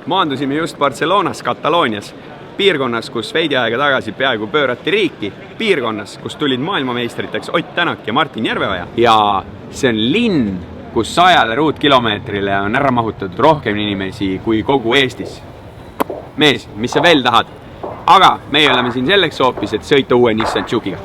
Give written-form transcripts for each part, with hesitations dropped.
Maandusime just Barcelonas, Kataloonias, piirkonnas, kus veidi aega tagasi peaaegu pöörati riiki, piirkonnas, kus tulid maailmameistriteks Ott Tänak ja Martin Järveoja. Ja see on linn, kus 100 ruutkilomeetrile on ära mahutatud rohkem inimesi kui kogu Eestis. Mees, mis sa veel tahad? Aga meie oleme siin selleks hoopis, et sõita uue Nissan Juke'iga.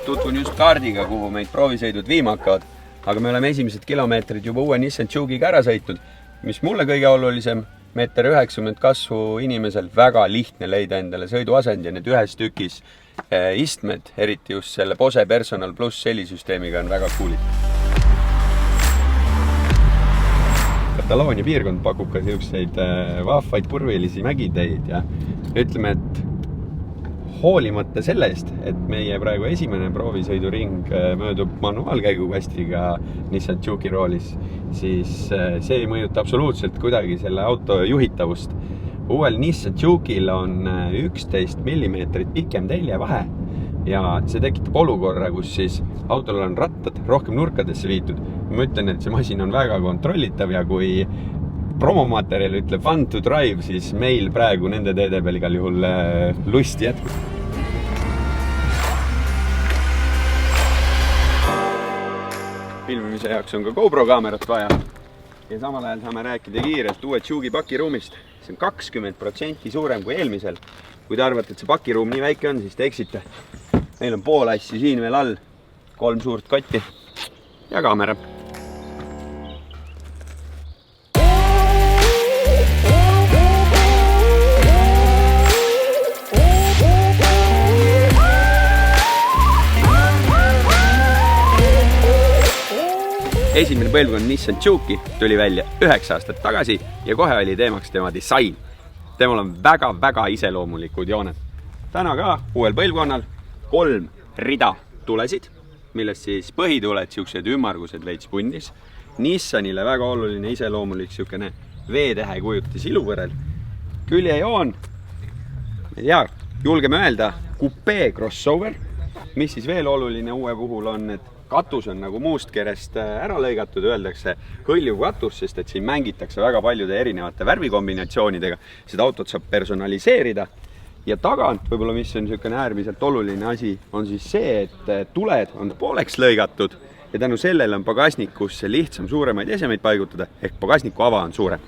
Tutvun just kaardiga, kuhu meid proovisõidud viima hakkavad, aga me oleme esimesed kilomeetrid juba uue Nissan Juke'iga ära sõitnud, mis mulle kõige olulisem, 1,90 m kasvu inimesel väga lihtne leida endale sõiduasend ja need ühes tükis istmed, eriti just selle Bose Personal Plus helisüsteemiga on väga coolid. Kataloonia piirkond pakub ka selliseid vahvaid purvilisi mägiteid ja ütleme, et hoolimata sellest, et meie praegu esimene proovisõiduring möödub manuaalkäigukastiga Nissan Juke'i roolis, siis see ei mõjuta absoluutselt kuidagi selle auto juhitavust. Uuel Nissan Juke'il on 11 mm pikem teljevahe ja see tekitab olukorra, kus siis autol on rattad rohkem nurkadesse viitud. Ma ütlen, et see masin on väga kontrollitav ja kui promomaterjal ütleb fun to drive, siis meil praegu nende teede peal igal juhul lust jätkub. Filmimise jaoks on ka GoPro kaamerat vaja ja samal ajal saame rääkida kiirelt uue Juke'i pakiruumist. See on 20% suurem kui eelmisel. Kui te arvate, et see pakiruum nii väike on, siis te eksite. Meil on pool asju siin veel all, 3 suurt kotti ja kaamera. Esimene põlvkond Nissan Juke'i tuli välja 9 aastat tagasi ja kohe oli teemaks tema disain. Temal on väga iseloomulikud jooned. Täna ka uuel põlvkonnal 3 rida tulesid, millest siis põhituled siuksed ümmargused veits pundis. Nissanile väga oluline iseloomulik siukene V-tähe kujutis iluvõrel. Küljejoon, julgeme öelda, coupé crossover, mis siis veel oluline uue puhul on, et katus on nagu muust kerest ära lõigatud, öeldakse hõljuv katus, sest et siin mängitakse väga paljude erinevate värvikombinatsioonidega. Seda autot saab personaliseerida ja tagant, võib-olla mis on niisugune äärmiselt oluline asi, on siis see, et tuled on pooleks lõigatud ja tänu sellele on pagasnikusse lihtsam suuremaid esemeid paigutada, ehk pagasniku ava on suurem.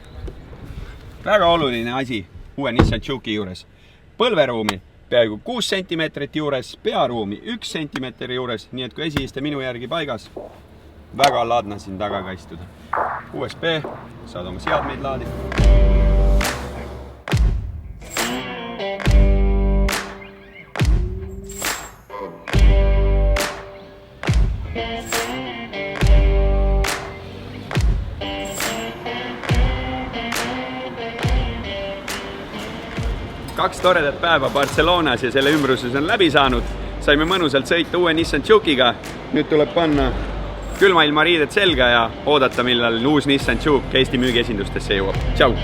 Väga oluline asi uue Nissan Juke'i juures. Põlveruumi peaaegu 6 cm juures, pearuumi 1 cm juures, nii et kui esiiste minu järgi paigas, väga laadna siin taga ka istuda. USB, saad oma seadmeid laadida. Kaks toredat päeva Barcelonas ja selle ümbruses on läbi saanud. Saime mõnusalt sõita uue Nissan Juke'iga. Nüüd tuleb panna külmailmariided selga ja oodata, millal uus Nissan Juke Eesti müügiesindustesse jõuab. Tšau!